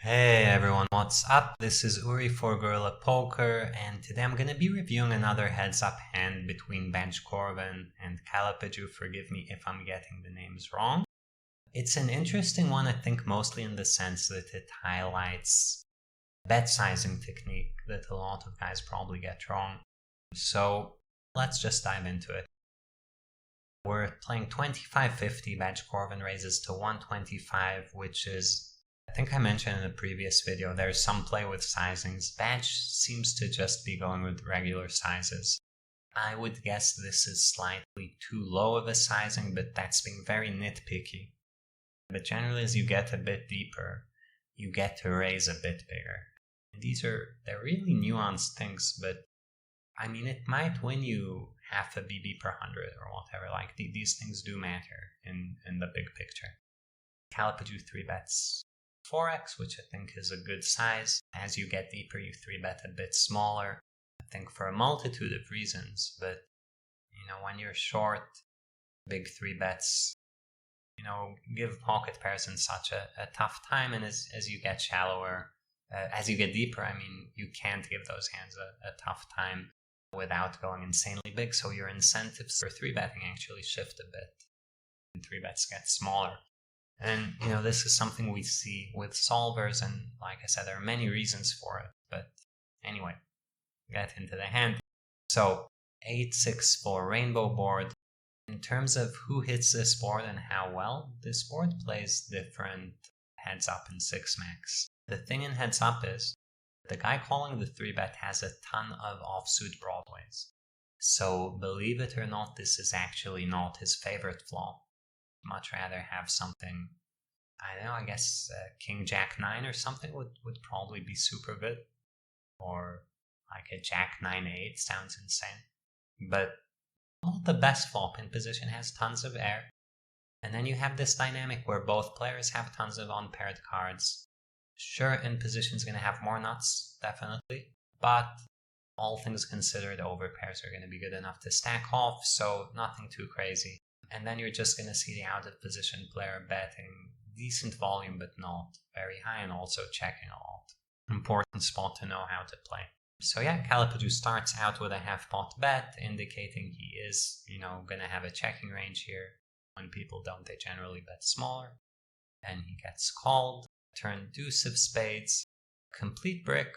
Hey everyone, what's up? This is Uri for Gorilla Poker, and today I'm gonna be reviewing another heads-up hand between Benj Corvin and Kalapaju. Forgive me if I'm getting the names wrong. It's an interesting one, I think, mostly in the sense that it highlights bet sizing technique that a lot of guys probably get wrong. So let's just dive into it. We're playing 25-50. Benj Corvin raises to 125, which is, I think I mentioned in a previous video, there's some play with sizings. Benj seems to just be going with regular sizes. I would guess this is slightly too low of a sizing, but that's being very nitpicky. But generally, as you get a bit deeper, you get to raise a bit bigger. And they're really nuanced things, but I mean, it might win you half a BB per 100 or whatever. Like, these things do matter in the big picture. Kalapaju 3-bets 4x, which I think is a good size. As you get deeper, you 3-bet a bit smaller, I think for a multitude of reasons. But, when you're short, big 3-bets, give pocket pairs in such a tough time. And as you get shallower, as you get deeper, I mean, you can't give those hands a tough time without going insanely big. So your incentives for 3-betting actually shift a bit, and 3-bets get smaller. And, this is something we see with solvers, and like I said, there are many reasons for it. But anyway, get into the hand. So 8-6 for rainbow board. In terms of who hits this board and how well, this board plays different heads up and 6-max. The thing in heads up is the guy calling the 3-bet has a ton of offsuit broadways. So believe it or not, this is actually not his favorite flop. Much rather have something, I don't know, I guess King Jack 9 or something would probably be super good. Or like a Jack 9-8 sounds insane. But not the best flop in position, has tons of air. And then you have this dynamic where both players have tons of unpaired cards. Sure, in position is going to have more nuts, definitely. But all things considered, overpairs are going to be good enough to stack off, so nothing too crazy. And then you're just going to see the out of position player betting decent volume, but not very high, and also checking a lot. Important spot to know how to play. So yeah, Kalapaju starts out with a half pot bet, indicating he is, going to have a checking range here. When people don't, they generally bet smaller. And he gets called. Turn deuce of spades. Complete brick.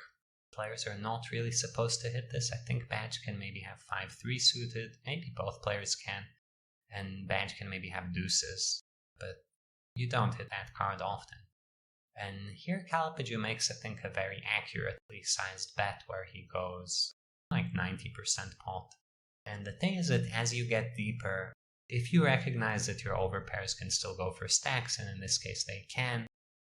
Players are not really supposed to hit this. I think Benj can maybe have 5-3 suited. Maybe both players can. And Benj can maybe have deuces. But you don't hit that card often. And here Kalapaju makes, I think, a very accurately sized bet where he goes like 90% pot. And the thing is that as you get deeper, if you recognize that your overpairs can still go for stacks, and in this case they can,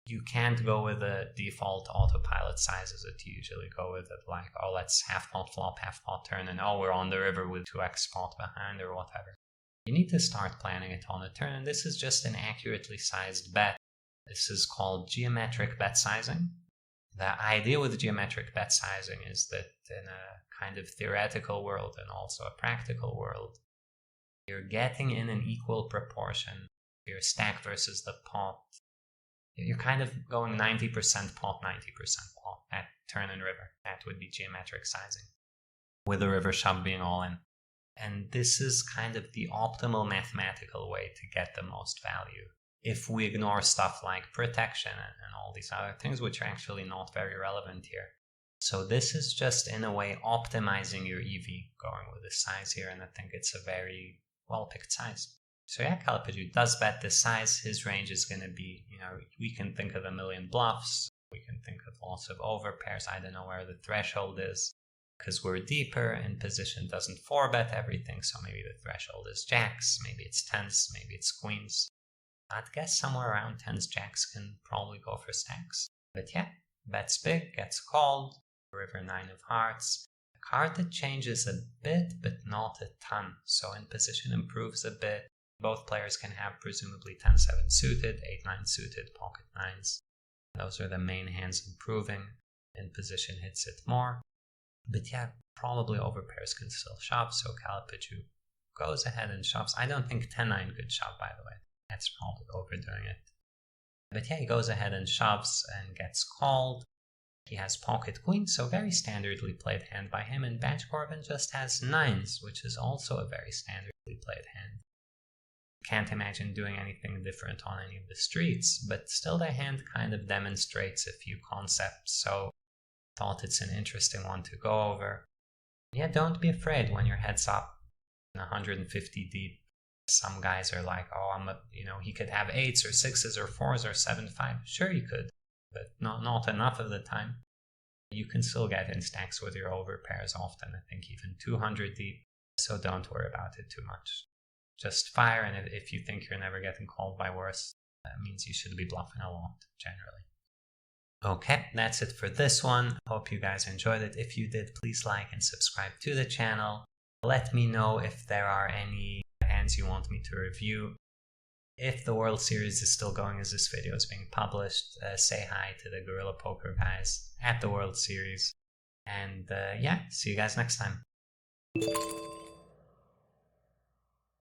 you can't go with the default autopilot sizes that you usually go with, it like, oh, let's half pot flop, half pot turn, and oh, we're on the river with 2x pot behind or whatever. You need to start planning it on the turn, and this is just an accurately sized bet. This is called geometric bet sizing. The idea with geometric bet sizing is that in a kind of theoretical world and also a practical world, you're getting in an equal proportion, your stack versus the pot. You're kind of going 90% pot, 90% pot at turn and river. That would be geometric sizing, with the river shove being all in. And this is kind of the optimal mathematical way to get the most value, if we ignore stuff like protection and all these other things, which are actually not very relevant here. So this is just, in a way, optimizing your EV, going with the size here, and I think it's a very well-picked size. So yeah, Kalapaju does bet this size. His range is going to be, we can think of a million bluffs, we can think of lots of overpairs. I don't know where the threshold is, because we're deeper, and position doesn't 4-bet everything, so maybe the threshold is jacks, maybe it's 10s, maybe it's queens. I'd guess somewhere around 10s, jacks can probably go for stacks. But yeah, bets big, gets called, river 9 of hearts. A card that changes a bit, but not a ton, so in position improves a bit. Both players can have presumably 10-7 suited, 8-9 suited, pocket 9s. Those are the main hands improving. In position hits it more. But yeah, probably overpairs can still shove, so Kalapaju goes ahead and shoves. I don't think 10-9 could shove, by the way. That's probably overdoing it. But yeah, he goes ahead and shoves and gets called. He has pocket queen, so very standardly played hand by him, and Bench Corbin just has nines, which is also a very standardly played hand. Can't imagine doing anything different on any of the streets, but still the hand kind of demonstrates a few concepts, so thought it's an interesting one to go over. Yeah, don't be afraid when your head's up 150 deep. Some guys are like, oh, he could have 8s or 6s or 4s or 7-5. Sure, he could, but not enough of the time. You can still get in stacks with your overpairs often, I think even 200 deep, so don't worry about it too much. Just fire, and if you think you're never getting called by worse, that means you should be bluffing a lot, generally. Okay, that's it for this one. Hope you guys enjoyed it. If you did, please like and subscribe to the channel. Let me know if there are any hands you want me to review. If the World Series is still going as this video is being published, say hi to the Gorilla Poker guys at the World Series. And yeah, see you guys next time.